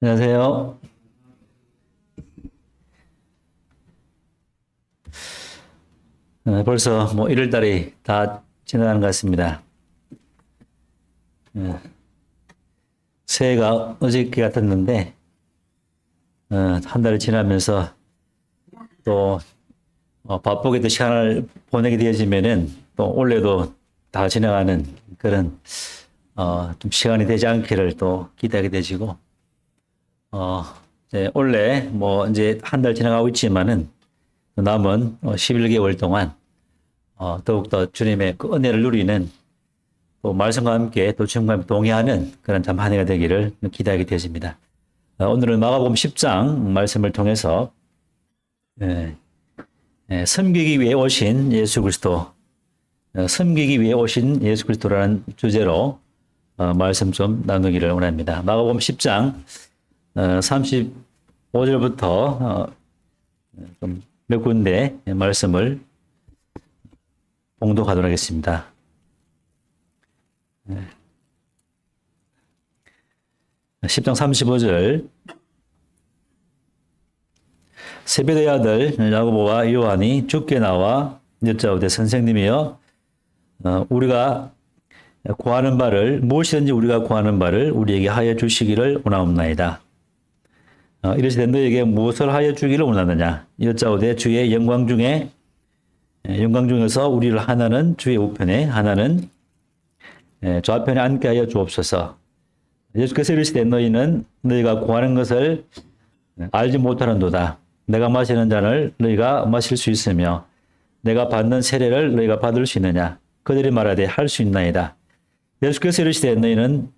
안녕하세요. 벌써 1월 달이 다 지나가는 것 같습니다. 새해가 어저께 같았는데, 한 달이 지나면서 또 바쁘게 또 시간을 보내게 되어지면은 또 올해도 다 지나가는 그런 좀 시간이 되지 않기를 또 기대하게 되지고, 이제 올해 이제 한 달 지나가고 있지만은 남은 11개월 동안 더욱더 주님의 그 은혜를 누리는 또 말씀과 함께 또 주님과 함께 동의하는 그런 참 한 해가 되기를 기대하게 되어집니다. 오늘은 마가복음 10장 말씀을 통해서 섬기기 위해 오신 예수 그리스도, 섬기기 위해 오신 예수 그리스도라는 주제로 말씀 좀 나누기를 원합니다. 마가복음 10장 35절부터 좀 몇 군데 말씀을 봉독하도록 하겠습니다. 10장 35절. 세베대의 아들 야고보와 요한이 주께 나와 여짜오되 선생님이여, 우리가 구하는 바를 무엇이든지 우리가 구하는 바를 우리에게 하여 주시기를 원하옵나이다. 이르시되 너에게 무엇을 하여 주기를 원하느냐. 여짜오되 주의 영광 중에서 우리를 하나는 주의 우편에 하나는 좌편에 앉게 하여 주옵소서. 예수께서 이르시되 너희는 너희가 구하는 것을 알지 못하는도다. 내가 마시는 잔을 너희가 마실 수 있으며 내가 받는 세례를 너희가 받을 수 있느냐. 그들이 말하되 할 수 있나이다. 예수께서 이르시되 너희는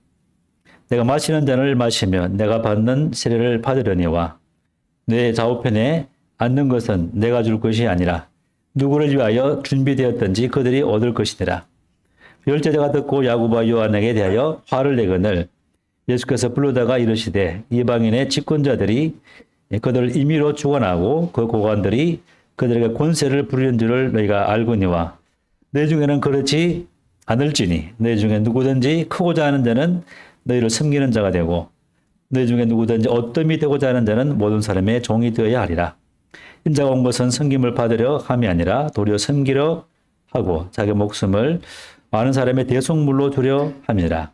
내가 마시는 잔을 마시며 내가 받는 세례를 받으려니와 내 좌우편에 앉는 것은 내가 줄 것이 아니라 누구를 위하여 준비되었든지 그들이 얻을 것이니라. 열제자가 듣고 야고보와 요한에게 대하여 화를 내거늘 예수께서 부르다가 이르시되 이방인의 집권자들이 그들을 임의로 주관하고 그 고관들이 그들에게 권세를 부리는 줄을 너희가 알거니와 너희 중에는 그렇지 않을지니 너희 중에 누구든지 크고자 하는 자는 너희를 섬기는 자가 되고 너희 중에 누구든지 어떠함이 되고자 하는 자는 모든 사람의 종이 되어야 하리라. 인자가 온 것은 섬김을 받으려 함이 아니라 도리어 섬기려 하고 자기 목숨을 많은 사람의 대속물로 주려 함이라.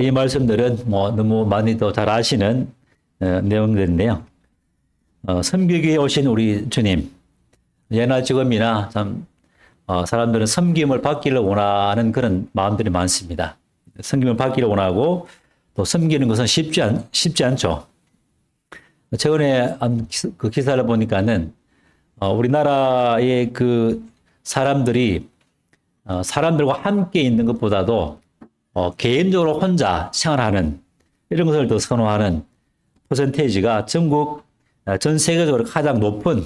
이 말씀들은 너무 많이도 잘 아시는 내용들인데요. 섬기기 위해 오신 우리 주님, 예나 지금이나 참 사람들은 섬김을 받기를 원하는 그런 마음들이 많습니다. 섬김을 받기를 원하고 또 섬기는 것은 쉽지 않죠. 최근에 그 기사를 보니까는 우리나라의 그 사람들이 사람들과 함께 있는 것보다도 개인적으로 혼자 생활하는 이런 것을 더 선호하는 퍼센테이지가 전국 전 세계적으로 가장 높은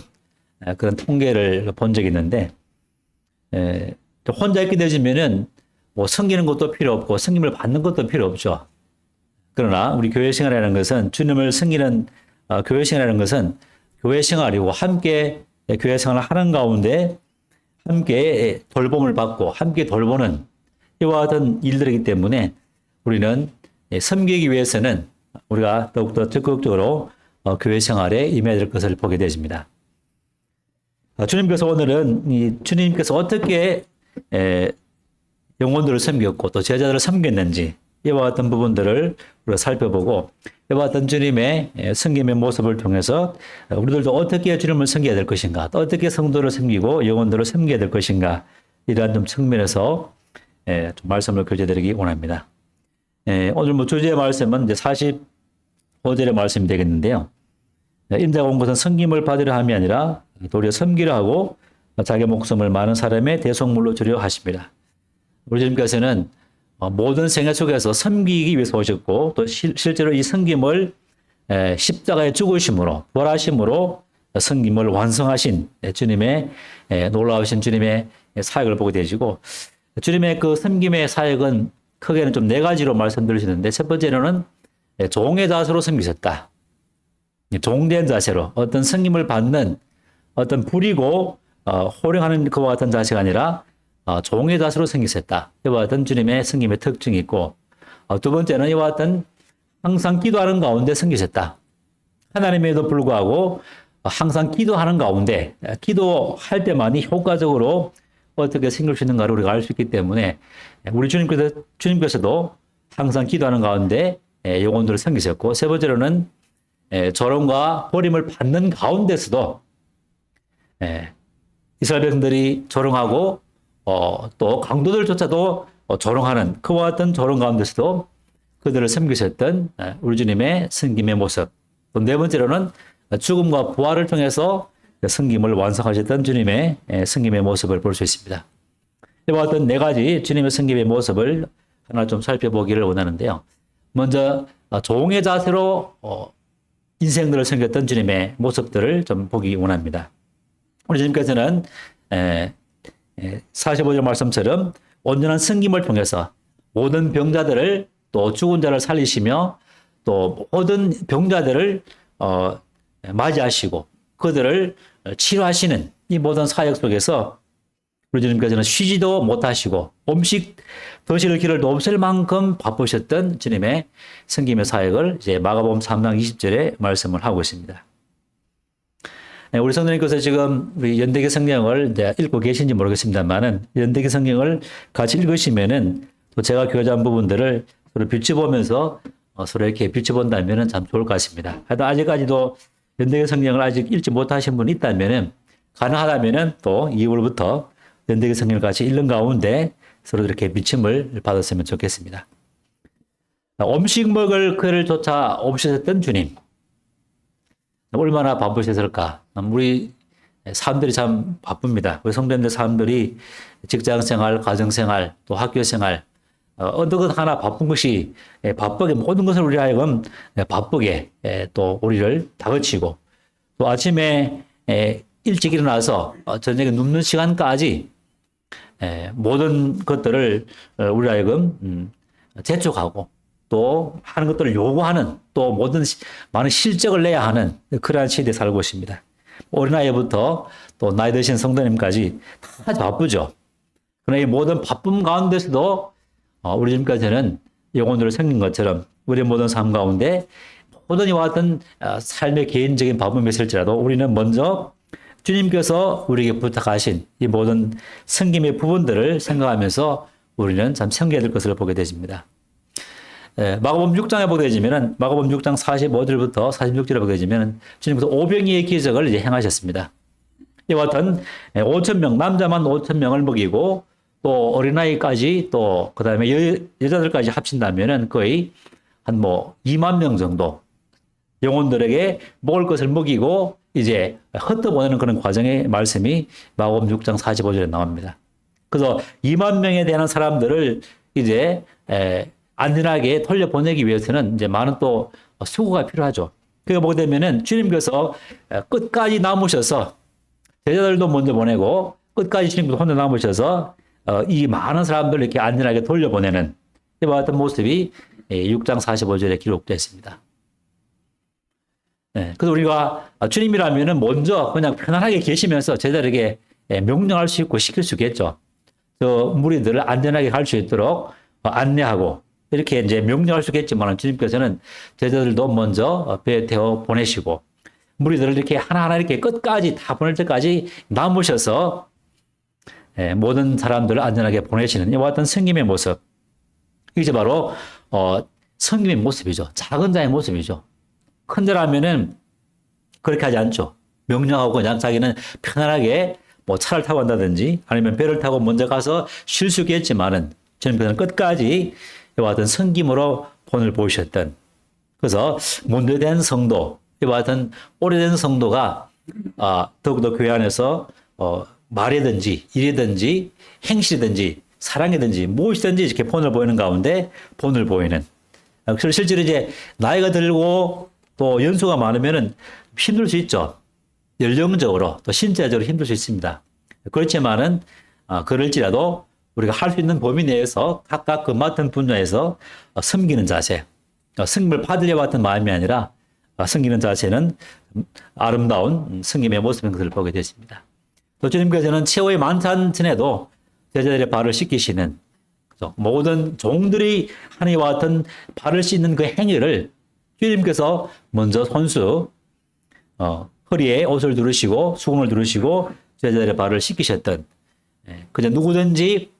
그런 통계를 본 적이 있는데, 혼자 있게 되지면은 섬기는 것도 필요 없고 섬김을 받는 것도 필요 없죠. 그러나 우리 교회 생활이라는 것은 주님을 섬기는 교회 생활이라는 것은 교회 생활이고 함께 교회 생활을 하는 가운데 함께 돌봄을 받고 함께 돌보는 이와 같은 일들이기 때문에 우리는 섬기기 위해서는 우리가 더욱더 적극적으로 교회 생활에 임해야 될 것을 보게 되십니다. 주님께서 오늘은 주님께서 어떻게 영혼들을 섬겼고 또 제자들을 섬겼는지 이와 같은 부분들을 우리가 살펴보고 이와 같은 주님의 섬김의 모습을 통해서 우리들도 어떻게 주님을 섬겨야 될 것인가, 또 어떻게 성도를 섬기고 영혼들을 섬겨야 될 것인가, 이러한 좀 측면에서 좀 말씀을 교제드리기 원합니다. 오늘 주제의 말씀은 이제 45절의 말씀이 되겠는데요. 인자가 온 것은 섬김을 받으려 함이 아니라 도리어 섬기려 하고 자기 목숨을 많은 사람의 대속물로 주려 하십니다. 우리 주님께서는 모든 생애 속에서 섬기기 위해서 오셨고 또 실제로 이 섬김을 십자가의 죽으심으로 부활하심으로 섬김을 완성하신 주님의 놀라우신 주님의 사역을 보게 되시고, 주님의 그 섬김의 사역은 크게는 좀 네 가지로 말씀드리시는데, 첫 번째로는 종의 자세로 섬기셨다. 종된 자세로, 어떤 섬김을 받는 어떤 부리고 호령하는 그와 같은 자세가 아니라 종의 자세로 섬기셨다. 이와 같은 주님의 섬김의 특징이 있고, 두 번째는 이와 같은 항상 기도하는 가운데 섬기셨다. 하나님에도 불구하고 항상 기도하는 가운데 기도할 때만이 효과적으로 어떻게 섬길 수 있는가를 우리가 알 수 있기 때문에 우리 주님께서도 항상 기도하는 가운데 영혼들을 섬기셨고, 세 번째로는 조롱과 버림을 받는 가운데서도 이스라엘 백성들이 조롱하고 또 강도들조차도 조롱하는 그와 같은 조롱 가운데서도 그들을 섬기셨던 우리 주님의 섬김의 모습. 또 네 번째로는 죽음과 부활을 통해서 섬김을 완성하셨던 주님의 섬김의 모습을 볼 수 있습니다. 이와 같은 네 가지 주님의 섬김의 모습을 하나 좀 살펴보기를 원하는데요. 먼저 종의 자세로 인생들을 섬겼던 주님의 모습들을 좀 보기 원합니다. 우리 주님께서는 45절 말씀처럼 온전한 섬김을 통해서 모든 병자들을, 또 죽은 자를 살리시며 또 모든 병자들을 맞이하시고 그들을 치료하시는 이 모든 사역 속에서 우리 주님께서는 쉬지도 못하시고 음식 드실 길을 없을 만큼 바쁘셨던 주님의 섬김의 사역을 이제 마가복음 3장 20절에 말씀을 하고 있습니다. 우리 성도님께서 지금 우리 연대기 성경을 이제 읽고 계신지 모르겠습니다만은, 연대기 성경을 같이 읽으시면은 또 제가 교자한 부분들을 서로 비춰보면서 서로 이렇게 비춰본다면은 참 좋을 것 같습니다. 하여튼 아직까지도 연대기 성경을 아직 읽지 못하신 분이 있다면은, 가능하다면은 또 2월부터 연대기 성경을 같이 읽는 가운데 서로 이렇게 비침을 받았으면 좋겠습니다. 음식 먹을 그를 쫓아 오셨던 주님. 얼마나 바쁘셨을까. 우리 사람들이 참 바쁩니다. 우리 성도님들 사람들이 직장 생활, 가정 생활, 또 학교 생활, 어느 것 하나 바쁜 것이 바쁘게 모든 것을 우리 하여금 바쁘게 또 우리를 다그치고, 또 아침에 일찍 일어나서 저녁에 눕는 시간까지 모든 것들을 우리 하여금 재촉하고 또 하는 것들을 요구하는, 또 모든 많은 실적을 내야 하는 그러한 시대에 살고 있습니다. 어린아이부터 또 나이 드신 성도님까지 다 바쁘죠. 그러나 이 모든 바쁨 가운데서도 우리 주님께서는 영혼들을 섬긴 것처럼 우리의 모든 삶 가운데 모든 이와 같은 삶의 개인적인 바쁨이 있을지라도 우리는 먼저 주님께서 우리에게 부탁하신 이 모든 섬김의 부분들을 생각하면서 우리는 참 섬겨야 될 것을 보게 되십니다. 마가복음 6장에 보게 되지면은, 마가복음 6장 45절부터 46절에 보게 되지면은 주님께서 오병이의 기적을 이제 행하셨습니다. 이와 같은 5,000명, 남자만 5,000명을 먹이고 또 어린아이까지 또 그다음에 여자들까지 합친다면은 거의 한 2만 명 정도 영혼들에게 먹을 것을 먹이고 이제 흩어보내는 그런 과정의 말씀이 마가복음 6장 45절에 나옵니다. 그래서 2만 명에 대한 사람들을 이제 안전하게 돌려보내기 위해서는 이제 많은 또 수고가 필요하죠. 그거 보게 되면은 주님께서 끝까지 남으셔서 제자들도 먼저 보내고 끝까지 주님께서 혼자 남으셔서 이 많은 사람들을 이렇게 안전하게 돌려보내는 이와 같은 모습이 6장 45절에 기록되어 있습니다. 그래서 우리가 주님이라면은 먼저 그냥 편안하게 계시면서 제자들에게 명령할 수 있고 시킬 수 있겠죠. 저 무리들을 안전하게 갈 수 있도록 안내하고 이렇게 이제 명령할 수 있겠지만, 주님께서는 제자들도 먼저 배에 태워 보내시고 무리들을 이렇게 하나하나 이렇게 끝까지 다 보낼 때까지 남으셔서 모든 사람들을 안전하게 보내시는 이와 같은 성김의 모습. 이게 바로 성김의 모습이죠. 작은 자의 모습이죠. 큰 자라면은 그렇게 하지 않죠. 명령하고 그냥 자기는 편안하게 차를 타고 간다든지 아니면 배를 타고 먼저 가서 쉴 수 있겠지만은, 주님께서는 끝까지 이와 같은 성김으로 본을 보이셨던, 그래서 문제된 성도, 이와 같은 오래된 성도가 더욱더 교회 안에서 말이든지 일이든지 행실이든지 사랑이든지 무엇이든지 이렇게 본을 보이는 가운데 본을 보이는. 그래서 실제로 이제 나이가 들고 또 연수가 많으면은 힘들 수 있죠. 연령적으로 또 신체적으로 힘들 수 있습니다. 그렇지만은 그럴지라도 우리가 할 수 있는 범위 내에서 각각 그 맡은 분야에서 섬기는 자세, 섬김을 받으려고 하는 마음이 아니라 섬기는 자세는 아름다운 섬김의 모습인 것을 보게 되십니다. 또 주님께서는 최후의 만찬 전에도 제자들의 발을 씻기시는, 모든 종들이 하는 이와 같은 발을 씻는 그 행위를 주님께서 먼저 손수 허리에 옷을 두르시고 수건을 두르시고 제자들의 발을 씻기셨던, 그저 누구든지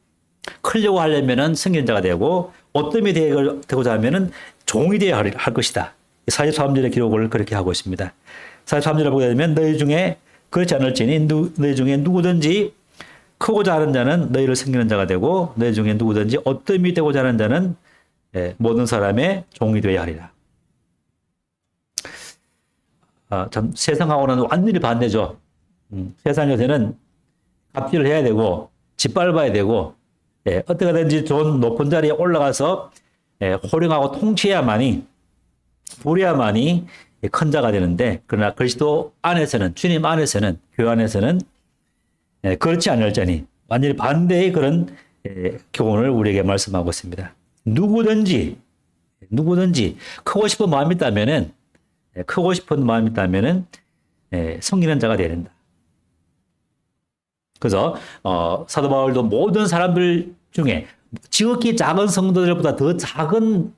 크려고 하려면은 승인자가 되고 어뜸이 되고자 하면은 종이 되어야 할 것이다. 43절의 기록을 그렇게 하고 있습니다. 43절을 보게 되면 너희 중에 그렇지 않을지니 너희 중에 누구든지 크고자 하는 자는 너희를 섬기는 자가 되고 너희 중에 누구든지 어뜸이 되고자 하는 자는 모든 사람의 종이 되어야 하리라. 참 세상하고는 완전히 반대죠. 세상 요새는 갑질을 해야 되고 짓밟아야 되고 어떻게든지 좋은 높은 자리에 올라가서 호령하고 통치해야만이 부려야만이 큰 자가 되는데, 그러나 그리스도 안에서는, 주님 안에서는, 교회 안에서는 그렇지 않을자니 완전히 반대의 그런 교훈을 우리에게 말씀하고 있습니다. 누구든지 크고 싶은 마음이 있다면은 섬기는 자가 되어야 된다. 그래서 사도 바울도 모든 사람들 중에 지극히 작은 성도들보다 더 작은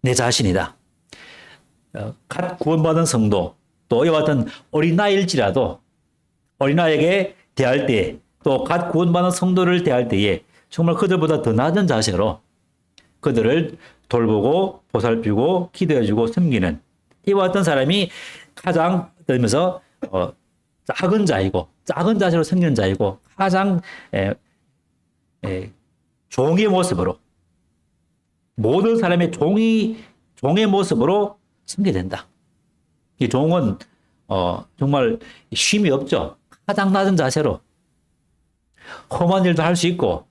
내 자신이다. 갓 구원받은 성도, 또 이와 같은 어린아이일지라도 어린아이에게 대할 때, 또 갓 구원받은 성도를 대할 때에 정말 그들보다 더 낮은 자세로 그들을 돌보고 보살피고 기도해주고 섬기는 이와 같은 사람이 가장 되면서 작은 자이고 작은 자세로 섬기는 자이고 가장 종의 모습으로, 모든 사람의 종의 모습으로 섬겨야 된다. 이 종은 정말 쉼이 없죠. 가장 낮은 자세로 험한 일도 할 수 있고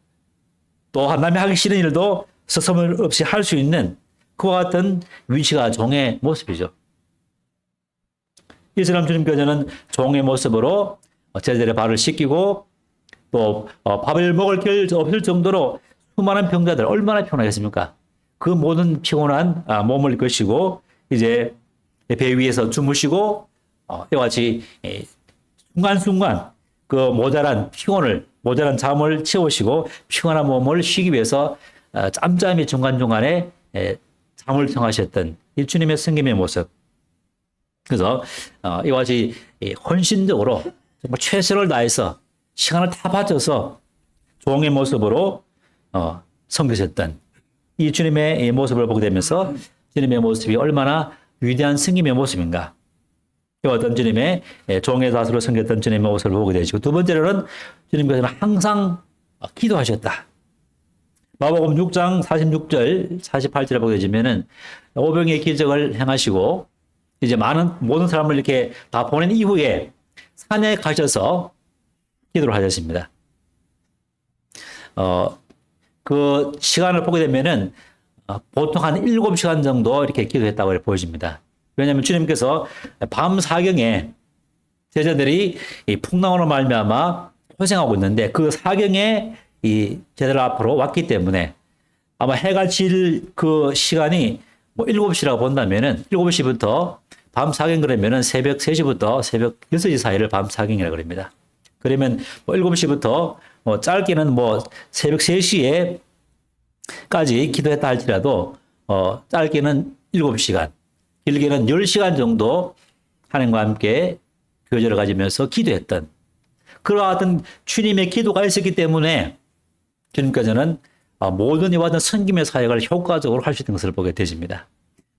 또 남이 하기 싫은 일도 서슴을 없이 할 수 있는 그와 같은 위치가 종의 모습이죠. 이처럼 주님께서는 종의 모습으로 제자들의 발을 씻기고 또 밥을 먹을 길 없을 정도로 수많은 병자들 얼마나 피곤하겠습니까? 그 모든 피곤한 몸을 이끄시고 이제 배 위에서 주무시고 이와 같이 순간순간 그 모자란 잠을 채우시고 피곤한 몸을 쉬기 위해서 짬짬이 중간중간에 잠을 청하셨던 이 주님의 성김의 모습. 그래서 이와 같이 헌신적으로 정말 최선을 다해서 시간을 다 바쳐서 종의 모습으로 섬기셨던 이 주님의 모습을 보게 되면서 주님의 모습이 얼마나 위대한 승김의 모습인가. 어떤 주님의 종의 자세로 섬겼던 주님의 모습을 보게 되시고, 두 번째로는 주님께서는 항상 기도하셨다. 마가복음 6장 46절 48절에 보게 되시면은 오병의 기적을 행하시고 이제 모든 사람을 이렇게 다 보낸 이후에 산에 가셔서 기도를 하셨습니다. 그 시간을 보게 되면은 보통 한 7시간 정도 이렇게 기도했다고 보여집니다. 왜냐하면 주님께서 밤 사경에 제자들이 이 풍랑으로 말미암아 고생하고 있는데 그 사경에 이 제자들 앞으로 왔기 때문에 아마 해가 질 그 시간이 뭐 7시라고 본다면은 7시부터 밤 사경 그러면은 새벽 3시부터 새벽 6시 사이를 밤 사경이라고 그럽니다. 그러면 뭐 7시부터 뭐 짧게는 뭐 새벽 3시에 까지 기도했다 할지라도 짧게는 7시간, 길게는 10시간 정도 하나님과 함께 교제를 가지면서 기도했던 그와 같은 주님의 기도가 있었기 때문에 주님께서는 모든 이와 같은 섬김의 사역을 효과적으로 할 수 있는 것을 보게 되십니다.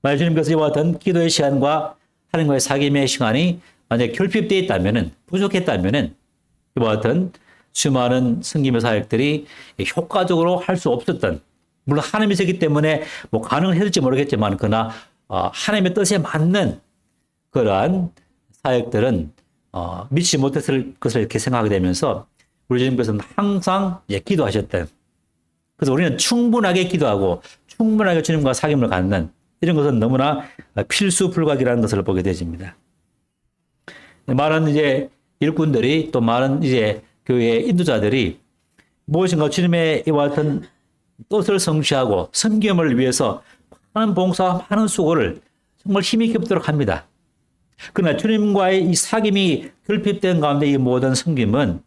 만약 주님께서 이와 같은 기도의 시간과 하나님과의 사귐의 시간이 만약 결핍되어 있다면은, 부족했다면은 이와 같은 수많은 섬김의 사역들이 효과적으로 할 수 없었던, 물론 하나님이 있었기 때문에 뭐 가능했을지 모르겠지만 그러나 하나님의 뜻에 맞는 그러한 사역들은 믿지 못했을 것을 이렇게 생각하게 되면서 우리 주님께서는 항상 기도하셨던, 그래서 우리는 충분하게 기도하고 충분하게 주님과 사귐을 갖는 이런 것은 너무나 필수 불가기라는 것을 보게 되집니다. 많은 이제 일꾼들이 또 많은 이제 교회 인도자들이 무엇인가 주님의 이와 같은 뜻을 성취하고 섬김을 위해서 많은 봉사와 많은 수고를 정말 힘있게 붓도록 합니다. 그러나 주님과의 이 사귐이 결핍된 가운데 이 모든 섬김은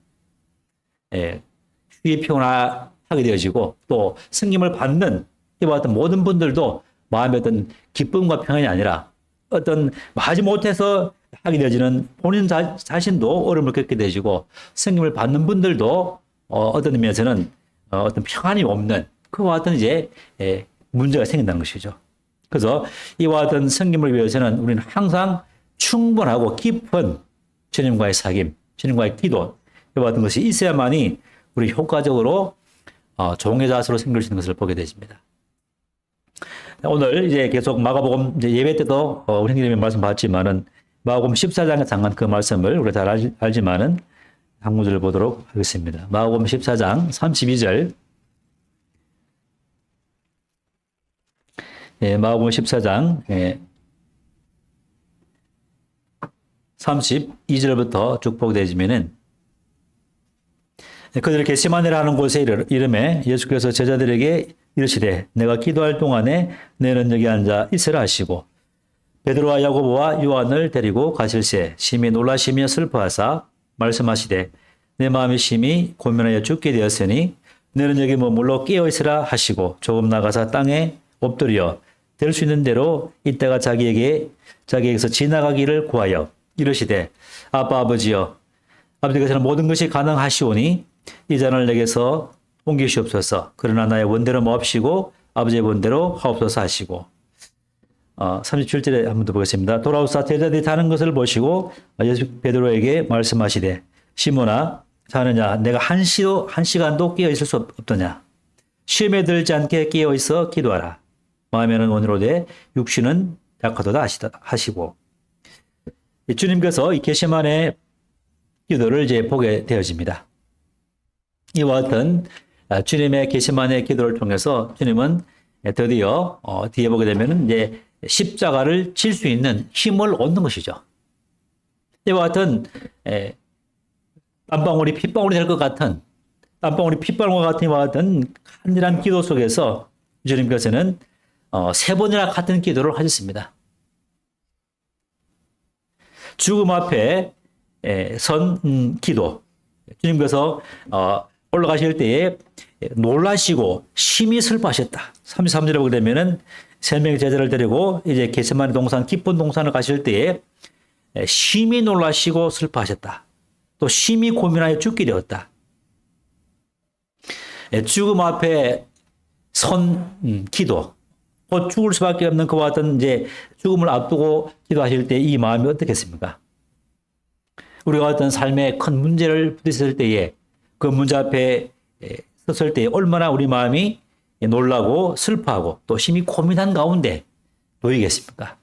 휴이 피곤하게 하게 되어지고 또 성김을 받는 이와 같은 모든 분들도 마음의 어떤 기쁨과 평안이 아니라 어떤 하지 못해서 하게 되어지는 본인 자신도 어려움을 겪게 되어지고 성김을 받는 분들도 어떤 의미에서는 어떤 평안이 없는 그와 같은 이제 문제가 생긴다는 것이죠. 그래서 이와 같은 성김을 위해서는 우리는 항상 충분하고 깊은 주님과의 사귐, 주님과의 기도 이와 같은 것이 있어야만이 우리 효과적으로 종의 자세로 섬길 수 있는 것을 보게 되십니다. 오늘 이제 계속 마가복음 이제 예배 때도 우리 형님이 말씀 받았지만은 마가복음 14장에 잠깐 그 말씀을 우리가 잘 알지만은 한 구절을 보도록 하겠습니다. 마가복음 14장 32절. 마가복음 14장 32절부터 쭉 보게 되지면은 그들 겟세마네라는 곳에 이름에 예수께서 제자들에게 이르시되 내가 기도할 동안에 너희는 여기 앉아 있으라 하시고 베드로와 야고보와 요한을 데리고 가실새 심히 놀라시며 슬퍼하사 말씀하시되 내 마음이 심히 고민하여 죽게 되었으니 너희는 여기 머물러 깨어 있으라 하시고 조금 나가사 땅에 엎드려 될 수 있는 대로 이때가 자기에게서 지나가기를 구하여 이르시되 아빠 아버지여 아버지께서는 모든 것이 가능하시오니 이 잔을 내게서 옮기시옵소서. 그러나 나의 원대로 마옵시고 아버지의 원대로 하옵소서 하시고 37절에 한 번 더 보겠습니다. 돌아오사 제자들이 자는 것을 보시고 예수 베드로에게 말씀하시되 시몬아 자느냐 내가 한 시간도 깨어 있을 수 없더냐. 시험에 들지 않게 깨어 있어 기도하라. 마음에는 온유로되 육신은 약하도다 하시고 주님께서 이 겟세마네 기도를 이제 보게 되어집니다. 이와 같은 주님의 겟세마네 기도를 통해서 주님은 드디어 뒤에 보게 되면은 이제 십자가를 질 수 있는 힘을 얻는 것이죠. 이와 같은 땀방울이 핏방울이 될 것 같은 땀방울이 핏방울과 같은 이와 같은 간절한 기도 속에서 주님께서는 3번이나 같은 기도를 하셨습니다. 죽음 앞에 선 기도. 주님께서 올라가실 때에 놀라시고 심히 슬퍼하셨다. 33절에 보게 되면은 3명의 제자를 데리고 이제 겟세마네 동산 깊은 동산을 가실 때에 심히 놀라시고 슬퍼하셨다. 또 심히 고민하여 죽게 되었다. 죽음 앞에 선 기도. 곧 죽을 수밖에 없는 그와 같은 이제 죽음을 앞두고 기도하실 때 이 마음이 어떻겠습니까? 우리가 어떤 삶의 큰 문제를 부딪혔을 때에 그 문제 앞에 섰을 때 얼마나 우리 마음이 놀라고 슬퍼하고 또 심히 고민한 가운데 놓이겠습니까?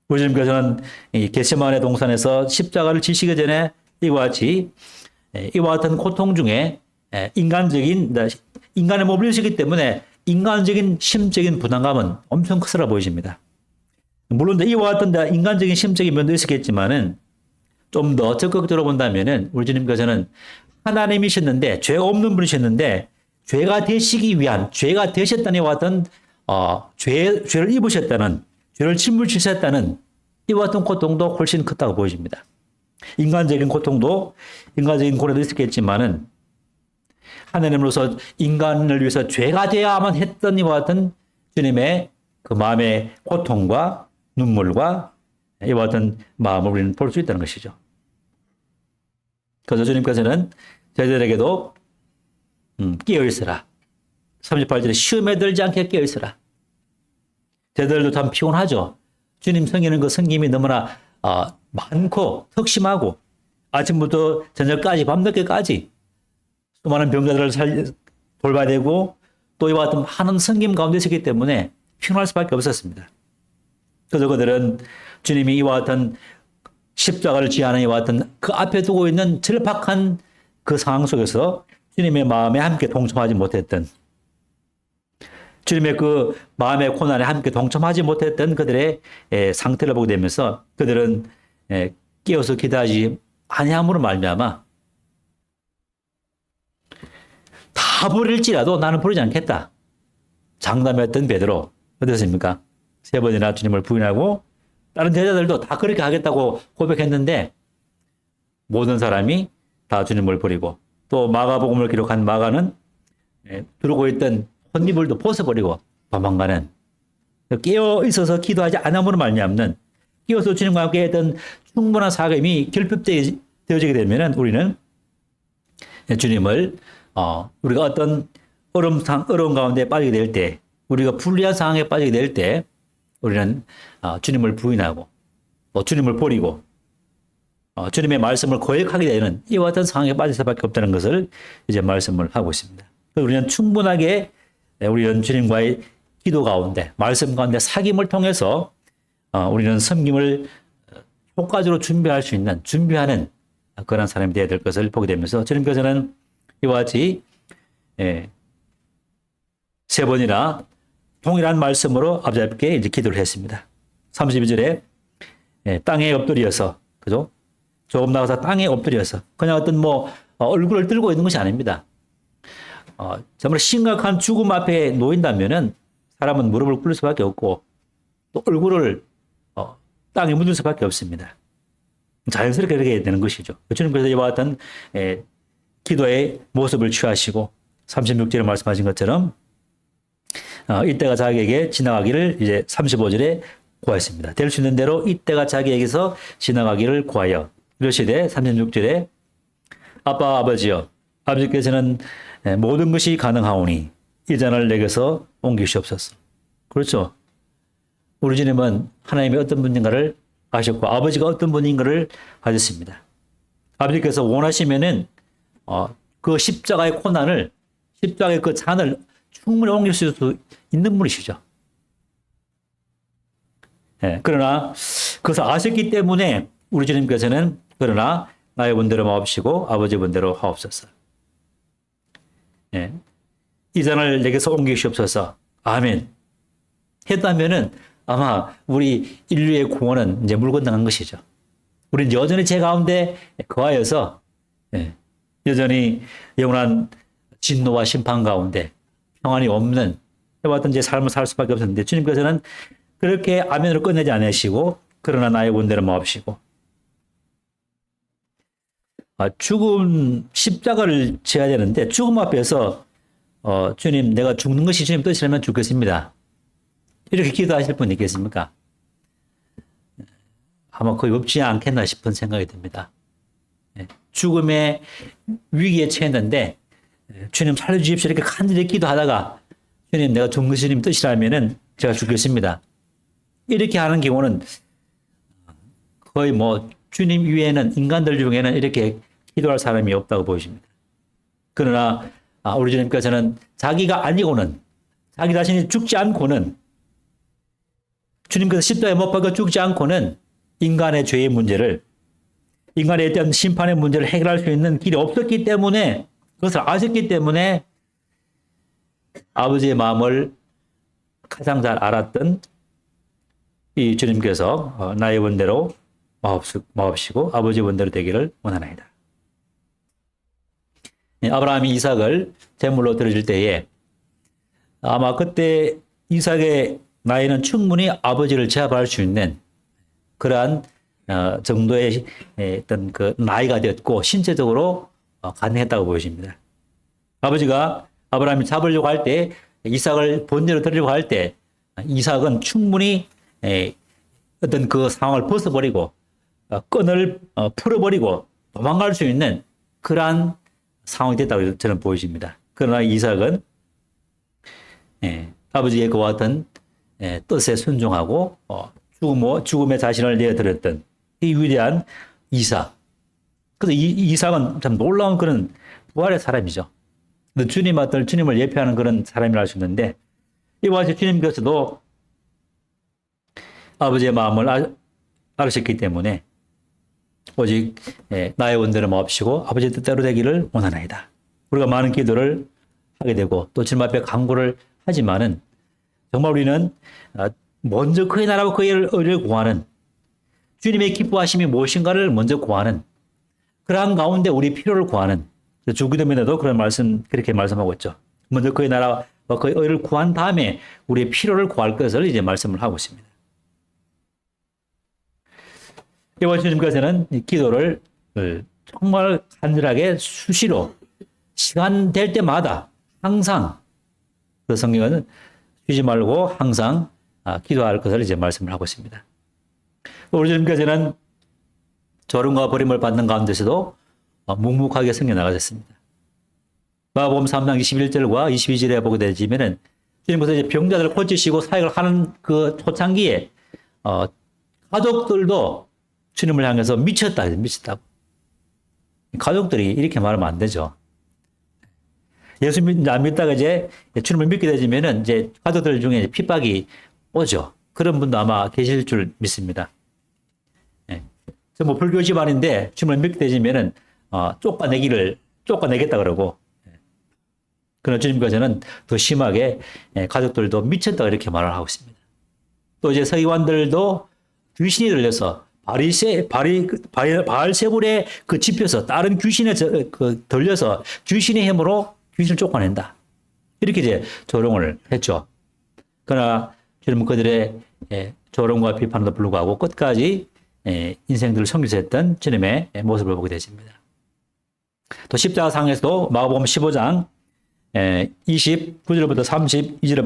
우리 주님께서는 이 겟세마네 동산에서 십자가를 지시기 전에 이와 같이 이와 같은 고통 중에 인간의 몸을 이루시기 때문에 인간적인 심적인 부담감은 엄청 크더라 보이십니다. 물론 이와 같은 인간적인 심적인 면도 있었겠지만은 좀 더 적극적으로 본다면은 우리 주님께서는 하나님이셨는데 죄 없는 분이셨는데 죄가 되시기 위한 죄가 되셨다는 이와 같은 죄를 입으셨다는 죄를 짊어지셨다는 이와 같은 고통도 훨씬 컸다고 보여집니다. 인간적인 고통도 인간적인 고뇌도 있었겠지만은 하나님으로서 인간을 위해서 죄가 되어야만 했던 이와 같은 주님의 그 마음의 고통과 눈물과 이와 같은 마음을 우리는 볼 수 있다는 것이죠. 그래서 주님께서는 저희들에게도 깨어있으라. 38절에 시험에 들지 않게 깨어있으라. 저희들도 참 피곤하죠. 주님 섬기는 그 섬김이 너무나 많고 턱심하고 아침부터 저녁까지 밤늦게까지 수많은 병자들을 돌봐야 되고 또 이와 같은 많은 섬김 가운데 있었기 때문에 피곤할 수밖에 없었습니다. 그래서 그들은 주님이 이와 같은 십자가를 지하는 이와 같은 그 앞에 두고 있는 절박한 그 상황 속에서 주님의 마음에 함께 동참하지 못했던 주님의 그 마음의 고난에 함께 동참하지 못했던 그들의 상태를 보게 되면서 그들은 깨어서 기도하지 아니함으로 말미암아 다 버릴지라도 나는 버리지 않겠다. 장담했던 베드로 어떻습니까? 3번이나 주님을 부인하고 다른 제자들도 다 그렇게 하겠다고 고백했는데 모든 사람이 다 주님을 버리고 또 마가복음을 기록한 마가는 두르고 있던 혼이불도 벗어버리고 도망가는, 깨어 있어서 기도하지 않음으로 말미암는, 깨어서 주님과 함께 했던 충분한 사귐이 결핍되어지게 되면 우리는 주님을 우리가 어떤 어려움 가운데 빠지게 될 때, 우리가 불리한 상황에 빠지게 될 때 우리는 주님을 부인하고 또 주님을 버리고 주님의 말씀을 거역하게 되는 이와 같은 상황에 빠질 수밖에 없다는 것을 이제 말씀을 하고 있습니다. 우리는 충분하게 우리는 주님과의 기도 가운데, 말씀 가운데 사귐을 통해서 우리는 섬김을 효과적으로 준비하는 그런 사람이 되어야 될 것을 보게 되면서 주님께서는 이와 같이 세 번이나 동일한 말씀으로 아버지께 이제 기도를 했습니다. 32절에 땅에 엎드려서, 그죠? 조금 나가서 땅에 엎드려서, 그냥 어떤 얼굴을 들고 있는 것이 아닙니다. 정말 심각한 죽음 앞에 놓인다면은 사람은 무릎을 꿇을 수밖에 없고 또 얼굴을 땅에 묻을 수밖에 없습니다. 자연스럽게 그렇게 되는 것이죠. 주님께서 이와 같은 기도의 모습을 취하시고 36절에 말씀하신 것처럼 이때가 자기에게 지나가기를 이제 35절에 구하였습니다. 될 수 있는 대로 이때가 자기에게서 지나가기를 구하여 이러시되 36절에 아빠 아버지여, 아버지께서는 모든 것이 가능하오니 이 잔을 내게서 옮기시옵소서. 그렇죠. 우리 주님은 하나님이 어떤 분인가를 아셨고 아버지가 어떤 분인가를 아셨습니다. 아버지께서 원하시면은 그 십자가의 고난을, 십자가의 그 잔을 충분히 옮길 수 있는 분이시죠. 그러나 그것을 아셨기 때문에 우리 주님께서는 그러나 나의 본대로 마옵시고 아버지 본대로 하옵소서. 이 잔을 내게서 옮기시옵소서. 아멘. 했다면은 아마 우리 인류의 구원은 이제 물 건너간 것이죠. 우리는 여전히 제 가운데 거하여서 여전히 영원한 진노와 심판 가운데 평안이 없는 해왔던 제 삶을 살 수밖에 없었는데 주님께서는 그렇게 아멘으로 끝내지 않으시고 그러나 나의 본대로 마옵시고 죽음 십자가를 져야 되는데 죽음 앞에서 주님 내가 죽는 것이 주님 뜻이라면 죽겠습니다. 이렇게 기도하실 분 있겠습니까? 아마 거의 없지 않겠나 싶은 생각이 듭니다. 죽음의 위기에 처했는데 주님 살려주십시오 이렇게 간절히 기도하다가 주님 내가 죽는 것이 주님 뜻이라면 제가 죽겠습니다. 이렇게 하는 경우는 거의 주님 위에는 인간들 중에는 이렇게 기도할 사람이 없다고 보이십니다. 그러나 우리 주님께서는 자기가 아니고는 자기 자신이 죽지 않고는 주님께서 십자가에 못 박혀 죽지 않고는 인간의 죄의 문제를 인간에 대한 심판의 문제를 해결할 수 있는 길이 없었기 때문에 그것을 아셨기 때문에 아버지의 마음을 가장 잘 알았던 이 주님께서 나의 본대로 마옵시고 아버지 본대로 되기를 원하나이다. 아브라함이 이삭을 제물로 드려줄 때에 아마 그때 이삭의 나이는 충분히 아버지를 제압할 수 있는 그러한 정도의 어떤 그 나이가 되었고 신체적으로 가능했다고 보여집니다. 아버지가 아브라함이 잡으려고 할 때 이삭을 본대로 드리려고 할 때 이삭은 충분히 어떤 그 상황을 벗어버리고 끈을 풀어버리고 도망갈 수 있는 그러한 상황이 됐다고 저는 보여집니다. 그러나 이삭은 아버지의 그와 같은 뜻에 순종하고 죽음의 자신을 내어드렸던 이 위대한 이삭. 그래서 이삭은 참 놀라운 그런 부활의 사람이죠. 주님을 예표하는 그런 사람이라 할 수 있는데 이와 같이 주님께서도 아버지의 마음을 알으셨기 때문에 오직 나의 원대로 마옵시고 아버지의 뜻대로 되기를 원하나이다. 우리가 많은 기도를 하게 되고 또 주님 앞에 간구를 하지만은 정말 우리는 먼저 그의 나라와 그의 의를 구하는 주님의 기뻐하심이 무엇인가를 먼저 구하는 그러한 가운데 우리 필요를 구하는 주기도문에도 그렇게 말씀하고 있죠. 먼저 그의 나라와 그의 의를 구한 다음에 우리의 필요를 구할 것을 이제 말씀을 하고 있습니다. 이번 주님께서는 기도를 정말 간절하게 수시로 시간 될 때마다 항상 그 성경은 쉬지 말고 항상 기도할 것을 이제 말씀을 하고 있습니다. 우리 주님께서는 조롱과 버림을 받는 가운데서도 묵묵하게 섬겨 나가셨습니다. 마가복음 3장 21절과 22절에 보게 되지면은 주님께서 이제 병자들을 고치시고 사역을 하는 그 초창기에 가족들도 주님을 향해서 미쳤다고. 가족들이 이렇게 말하면 안 되죠. 예수 안 믿다가 이제 주님을 믿게 되지면은 이제 가족들 중에 핍박이 오죠. 그런 분도 아마 계실 줄 믿습니다. 뭐 불교 집안인데 주님을 믿게 되지면은 쫓아내겠다 그러고. 그러나 주님께서는 더 심하게 가족들도 미쳤다 이렇게 말을 하고 있습니다. 또 이제 서기관들도 귀신이 들려서 바알세불에 그 집혀서 다른 귀신에 들려서 귀신의 힘으로 귀신을 쫓아낸다. 이렇게 이제 조롱을 했죠. 그러나 주님은 그들의 조롱과 비판에도 불구하고 끝까지 인생들을 섬기셨던 주님의 모습을 보게 되십니다. 또 십자가상에서도 마가복음 15장 29절부터 32절에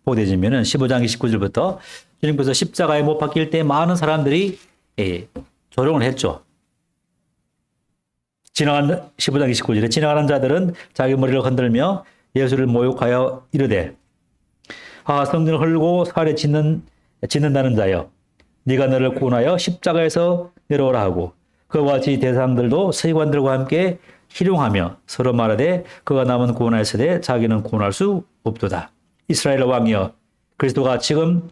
보게 되지면은 15장 29절부터 주님께서 십자가에 못 박힐 때 많은 사람들이 조롱을 했죠. 15장 29절에 지나가는 자들은 자기 머리를 흔들며 예수를 모욕하여 이르되 성전을 헐고 살에 짓는다는 자여 네가 너를 구원하여 십자가에서 내려오라 하고 그와 같이 대상들도 서기관들과 함께 희롱하며 서로 말하되 그가 남은 구원하였으되 자기는 구원할 수 없도다. 이스라엘 왕이여 그리스도가 지금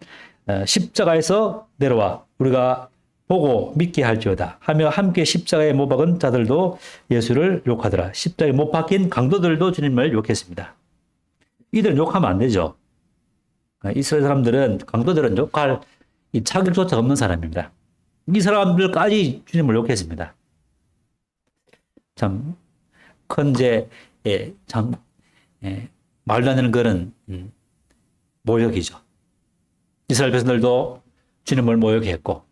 십자가에서 내려와 우리가 보고 믿게 할지어다 하며 함께 십자가에 못 박은 자들도 예수를 욕하더라. 십자가에 못 박힌 강도들도 주님을 욕했습니다. 이들은 욕하면 안 되죠. 이스라엘 사람들은 강도들은 욕할 이 자격조차 없는 사람입니다. 이 사람들까지 주님을 욕했습니다. 참 큰 말도 안 되는 그런 모욕이죠. 이스라엘 백성들도 주님을 모욕했고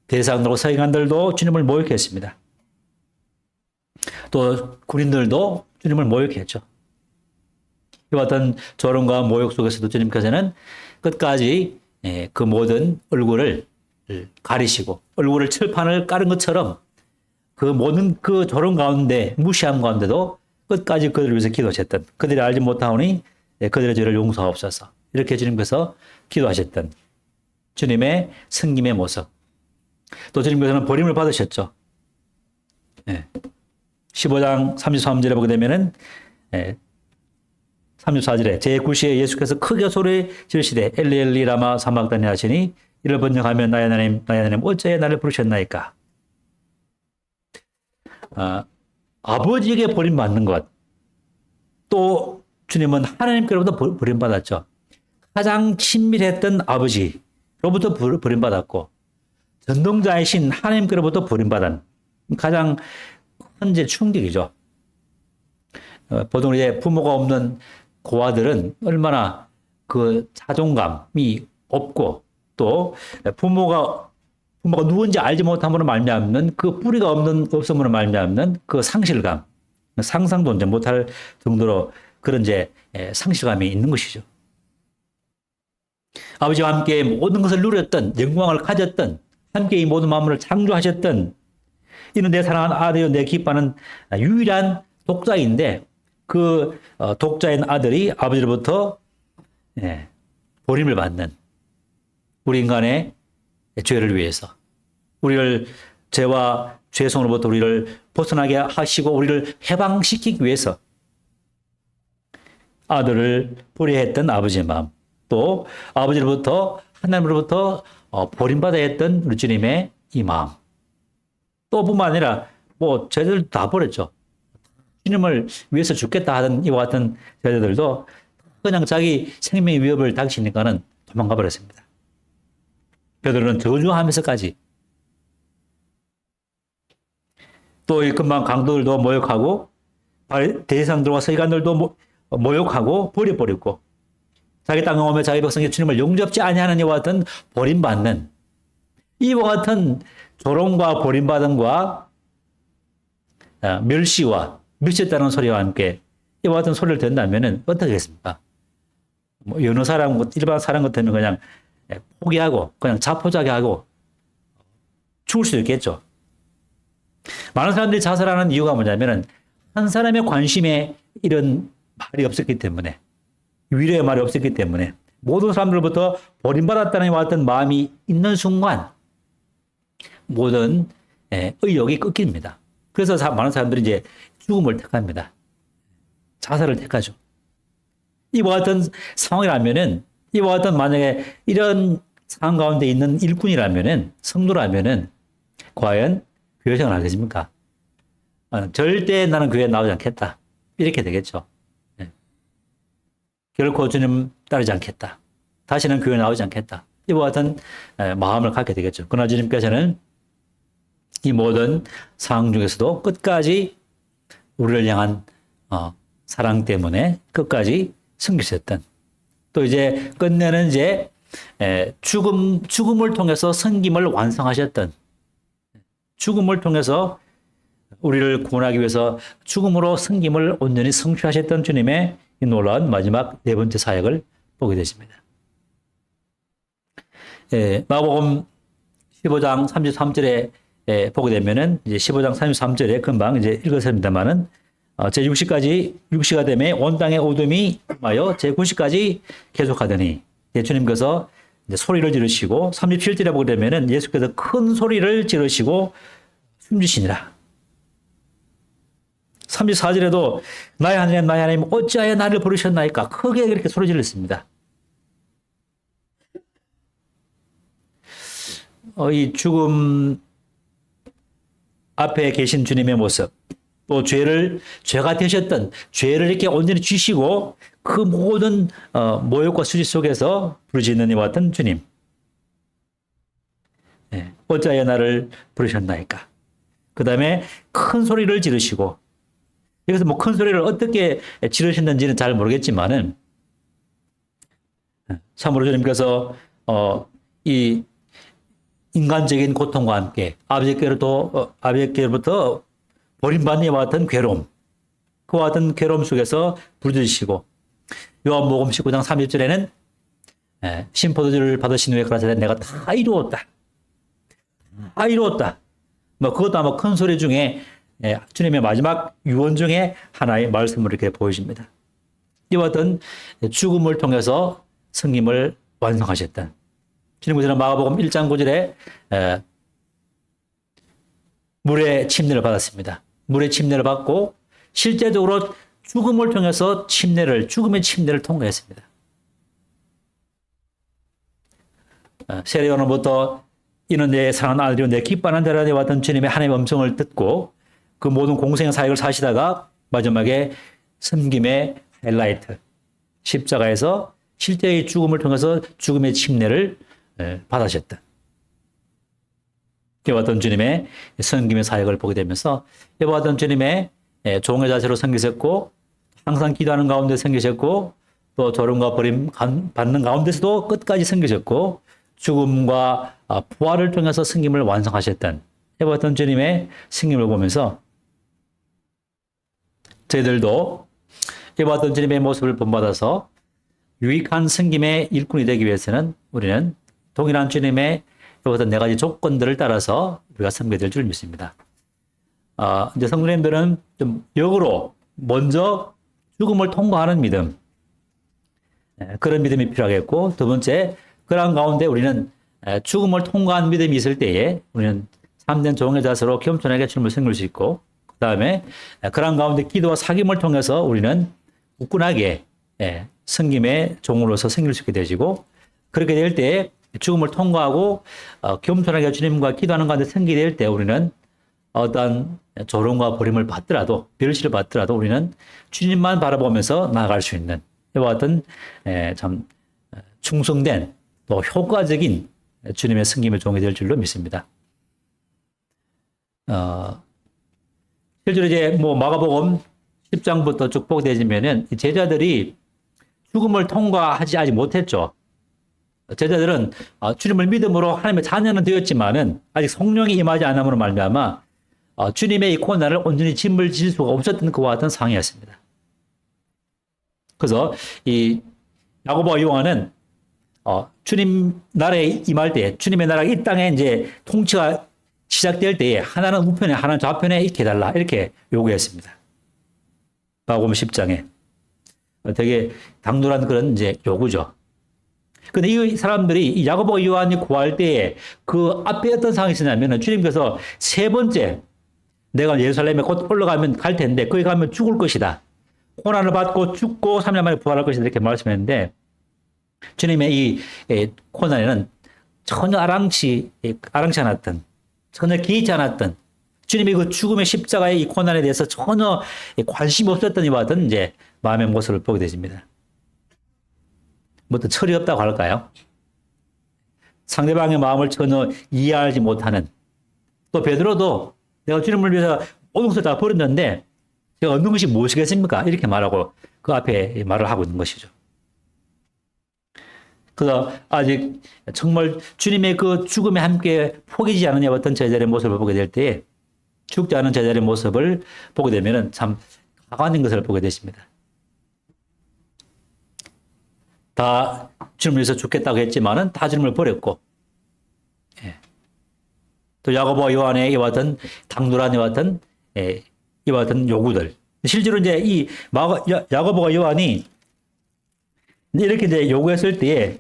대상들과 서기관들도 주님을 모욕했습니다. 또 군인들도 주님을 모욕했죠. 이와 같은 조롱과 모욕 속에서도 주님께서는 끝까지 그 모든 얼굴을 가리시고 얼굴을 칠판을 깔은 것처럼 그 모든 그 조롱 가운데 무시함 가운데도 끝까지 그들을 위해서 기도하셨던 그들이 알지 못하오니 그들의 죄를 용서하옵소서 이렇게 주님께서 기도하셨던 주님의 승김의 모습. 또 주님께서는 버림을 받으셨죠. 15장 33절에 보게 되면은 34절에 제9시에 예수께서 크게 소리 지르시되 엘리 엘리 라마 사막다니 하시니 이를 번역하면 나의 하나님 어찌하여 나를 부르셨나이까. 아버지에게 버림받는 것. 또 주님은 하나님께로부터 버림받았죠. 가장 친밀했던 아버지로부터 버림받았고 전동자이신 하나님께로부터 버림받은 가장 큰 충격이죠. 보통 이제 부모가 없는 고아들은 얼마나 그 자존감이 없고 또 부모가 누군지 알지 못함으로 말미암는 그 뿌리가 없음으로 말미암는 그 상실감, 상상도 못할 정도로 그런 상실감이 있는 것이죠. 아버지와 함께 모든 것을 누렸던, 영광을 가졌던, 함께 이 모든 만물을 창조하셨던 이는 내 사랑하는 아들이요 내 기뻐하는 유일한 독자인데 그 독자인 아들이 아버지로부터 버림을 받는 우리 인간의 죄를 위해서 우리를 죄와 죄성으로부터 우리를 벗어나게 하시고 우리를 해방시키기 위해서 아들을 버려했던 아버지의 마음 또 아버지로부터 하나님으로부터 버림받아야 했던 우리 주님의 이 마음 또 뿐만 아니라 죄들 다 버렸죠. 주님을 위해서 죽겠다 하던 이와 같은 제자들도 그냥 자기 생명의 위협을 닥치니까는 도망가 버렸습니다. 베드로는 저주하면서까지 또 금방 강도들도 모욕하고 대상들과 서기관들도 모욕하고 버려버렸고 자기 땅에 오며 자기 백성의 주님을 용접지 아니하는 이와 같은 버림받는 이와 같은 조롱과 버림받음과 멸시와 미쳤다는 소리와 함께 이와 같은 소리를 듣는다면은 어떻게 하겠습니까? 뭐 여느 사람, 일반 사람 같으면 그냥 포기하고 그냥 자포자기하고 죽을 수도 있겠죠. 많은 사람들이 자살하는 이유가 뭐냐면은 한 사람의 관심에 이런 말이 없었기 때문에, 위로의 말이 없었기 때문에, 모든 사람들로부터 버림받았다는 것 같은 마음이 있는 순간 모든 의욕이 꺾입니다. 그래서 많은 사람들이 이제 죽음을 택합니다. 자살을 택하죠. 이와 같은 상황이라면은, 이와 같은 만약에 이런 상황 가운데 있는 일꾼이라면은, 성도라면은 과연 교회 생활을 하겠습니까? 절대 나는 교회에 나오지 않겠다. 이렇게 되겠죠. 결코 주님 따르지 않겠다. 다시는 교회에 나오지 않겠다. 이와 같은 마음을 갖게 되겠죠. 그러나 주님께서는 이 모든 상황 중에서도 끝까지 우리를 향한 사랑 때문에 끝까지 섬기셨던, 또 이제 끝내는 이제 죽음을 통해서 섬김을 완성하셨던, 죽음을 통해서 우리를 구원하기 위해서 죽음으로 섬김을 온전히 성취하셨던 주님의 이 놀라운 마지막 네 번째 사역을 보게 되십니다. 마가복음 15장 33절에 보게 되면은 이제 15장 33절에 금방 이제 읽었습니다만은 제60까지 6시가 되매 온 땅의 어둠이 임하여 제90까지 계속하더니 주님께서 이제 소리를 지르시고 37절에 보게 되면은 예수께서 큰 소리를 지르시고 숨지시니라. 34절에도 나의 하나님 나의 하나님 어찌하여 나를 부르셨나이까 크게 그렇게 소리 질렀습니다. 이 죽음 앞에 계신 주님의 모습, 또 죄가 되셨던 죄를 이렇게 온전히 지시고 그 모든 모욕과 수지 속에서 부르짖는 이와 같은 주님. 어찌하여 나를 부르셨나이까. 그 다음에 큰 소리를 지르시고, 여기서 뭐 큰 소리를 어떻게 지르셨는지는 잘 모르겠지만은 참으로 주님께서 이 인간적인 고통과 함께 아버지께로부터 버림받는 이와 같은 괴로움, 그와 같은 괴로움 속에서 부르짖으시고, 요한복음 19장 30절에는 심포도주를 받으신 후에 가라사대 내가 다 이루었다. 다 이루었다. 뭐 그것도 아마 큰 소리 중에 주님의 마지막 유언 중에 하나의 말씀으로 이렇게 보여집니다. 이와 같은 죽음을 통해서 승림을 완성하셨던 주님께서는 마가복음 1장 9절에 물의 침례를 받았습니다. 물의 침례를 받고 실제적으로 죽음을 통해서 죽음의 침례를 통과했습니다. 세례요한부터 이는 내 사랑하는 아들이요 내 기뻐하는 자라 되어 왔던 주님의 하나님의 음성을 듣고 그 모든 공생의 사역을 사시다가 마지막에 섬김의 하이라이트, 십자가에서 실제의 죽음을 통해서 죽음의 침례를 받으셨다. 이와 같은 주님의 섬김의 사역을 보게 되면서 이와 같은 주님의 종의 자세로 섬기셨고, 항상 기도하는 가운데 섬기셨고, 또 조롱과 버림 받는 가운데서도 끝까지 섬기셨고, 죽음과 부활을 통해서 섬김을 완성하셨던 이와 같은 주님의 섬김을 보면서 저희들도 이와 같은 주님의 모습을 본받아서 유익한 섬김의 일꾼이 되기 위해서는 우리는 동일한 주님의 이와 같은 네 가지 조건들을 따라서 우리가 섬겨야 될 줄 믿습니다. 이제 성도님들은 좀 역으로 먼저 죽음을 통과하는 믿음, 그런 믿음이 필요하겠고, 두 번째, 그런 가운데 우리는 죽음을 통과한 믿음이 있을 때에 우리는 참된 종의 자세로 겸손하게 주님을 섬길 수 있고, 그 다음에 그런 가운데 기도와 사귐을 통해서 우리는 굳건하게 섬김의 종으로서 섬길 수 있게 되시고, 그렇게 될 때에 죽음을 통과하고 겸손하게 주님과 기도하는 가운데 섬기게 될 때 우리는 어떤 조롱과 버림을 받더라도, 멸시를 받더라도 우리는 주님만 바라보면서 나아갈 수 있는 이와 같은 참 충성된 또 효과적인 주님의 섬김의 종이 될 줄로 믿습니다. 실제로 이제 뭐 마가복음 10장부터 쭉 보게 되면은 제자들이 죽음을 통과하지 아직 못했죠. 제자들은 주님을 믿음으로 하나님의 자녀는 되었지만은 아직 성령이 임하지 않음으로 말미암아 주님의 이 고난을 온전히 짐을 질 수가 없었던 그와 같은 상황이었습니다. 그래서 이 야고보와 요한은 주님 나라에 임할 때, 주님의 나라가 이 땅에 이제 통치가 시작될 때에 하나는 우편에, 하나는 좌편에 있게 해달라. 이렇게 요구했습니다. 마가복음 10장에. 되게 당돌한 그런 이제 요구죠. 근데 이 사람들이 이 야고보와 요한이 구할 때에 그 앞에 어떤 상황이 있었냐면은 주님께서 세 번째 내가 예루살렘에 곧 올라가면 갈 텐데 거기 가면 죽을 것이다. 고난을 받고 죽고 3년 만에 부활할 것이다. 이렇게 말씀했는데 주님의 이 고난에는 전혀 아랑치 않았던, 전혀 개의치 않았던, 주님의 그 죽음의 십자가의 이 고난에 대해서 전혀 관심이 없었던 이와 같은 이제 마음의 모습을 보게 되십니다. 뭐 또 철이 없다고 할까요? 상대방의 마음을 전혀 이해하지 못하는, 또 베드로도 내가 주님을 위해서 모든 것을 다 버렸는데 제가 얻는 것이 무엇이겠습니까? 이렇게 말하고 그 앞에 말을 하고 있는 것이죠. 그래서 아직 정말 주님의 그 죽음에 함께 포기지 않느냐 어떤 제자의 모습을 보게 될 때에 죽지 않은 제자의 모습을 보게 되면 참 가관인 것을 보게 되십니다. 다 주님을 위해서 죽겠다고 했지만은 다 주님을 버렸고, 또 야고보와 요한의 이와 같은 당돌한 이와 같은 이와 같은 요구들. 실제로 이제 이 야고보와 요한이 이렇게 이제 요구했을 때에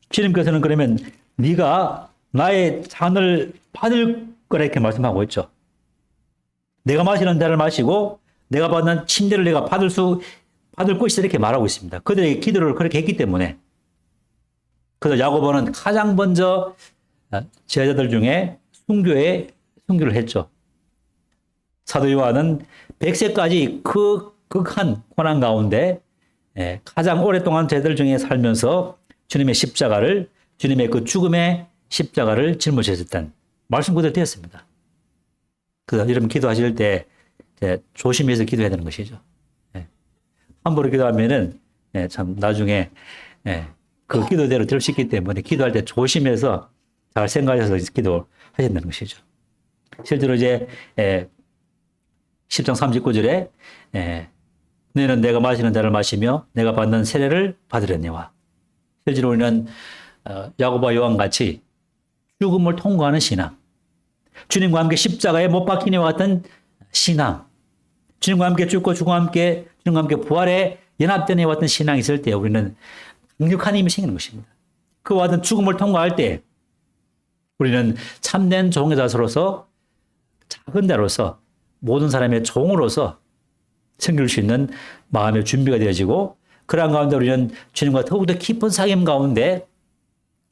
주님께서는 그러면 네가 나의 잔을 받을 거라 이렇게 말씀하고 있죠. 내가 마시는 잔을 마시고 내가 받는 침례를 내가 받을 것이다 이렇게 말하고 있습니다. 그들의 기도를 그렇게 했기 때문에. 그래서 야고보는 가장 먼저 제자들 중에 순교를 했죠. 사도 요한은 100세까지 극한 고난 가운데 가장 오랫동안 제자들 중에 살면서 주님의 십자가를, 주님의 그 죽음의 십자가를 짊어졌던 말씀 그대로 되었습니다. 그래서 여러분 기도하실 때 조심해서 기도해야 되는 것이죠. 함부로 기도하면은 참 나중에 그 기도대로 될 수 있기 때문에 기도할 때 조심해서 잘 생각해서 기도하셔야 되는 것이죠. 실제로 이제 10장 39절에 너희는 내가 마시는 잔을 마시며 내가 받는 세례를 받으려니와. 실제로 우리는 야고보와 요한 같이 죽음을 통과하는 신앙, 주님과 함께 십자가에 못 박히니와 같은 신앙, 주님과 함께 죽고 주님과 함께 부활에 연합된 이와 같은 신앙이 있을 때 우리는 강력한 힘이 생기는 것입니다. 그와 같은 죽음을 통과할 때 우리는 참된 종의 자로서, 작은 자로서, 모든 사람의 종으로서 섬길 수 있는 마음의 준비가 되어지고, 그러한 가운데 우리는 주님과 더욱더 깊은 사귐 가운데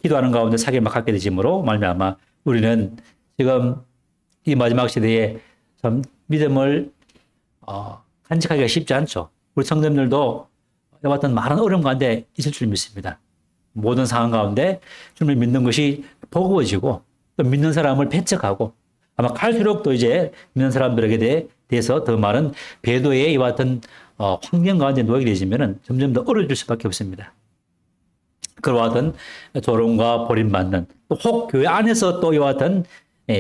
기도하는 가운데 사귐을 갖게 되므로 말미암아 우리는 지금 이 마지막 시대에 참 믿음을 간직하기가 쉽지 않죠. 우리 성도님들도 이와 같은 많은 어려움 가운데 있을 줄 믿습니다. 모든 상황 가운데 주님을 믿는 것이 버거워지고 또 믿는 사람을 배척하고 아마 갈수록 또 이제 믿는 사람들에게 대해서 더 많은 배도의 이와 같은 환경 가운데 놓이게 되시면은 점점 더 어려워질 수밖에 없습니다. 그와 같은 조롱과 버림받는, 또 혹 교회 안에서 또 이와 같은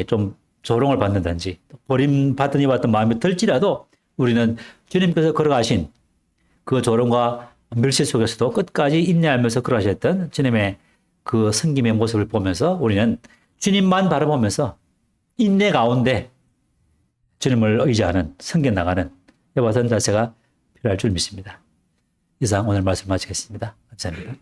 좀 조롱을 받는다든지 버림받는 이와 같은 마음이 들지라도 우리는 주님께서 걸어가신 그 조롱과 멸시 속에서도 끝까지 인내하면서 걸어가셨던 주님의 그 섬김의 모습을 보면서 우리는 주님만 바라보면서 인내 가운데 주님을 의지하는, 섬겨나가는 이와 같은 자세가 필요할 줄 믿습니다. 이상 오늘 말씀 마치겠습니다. 감사합니다.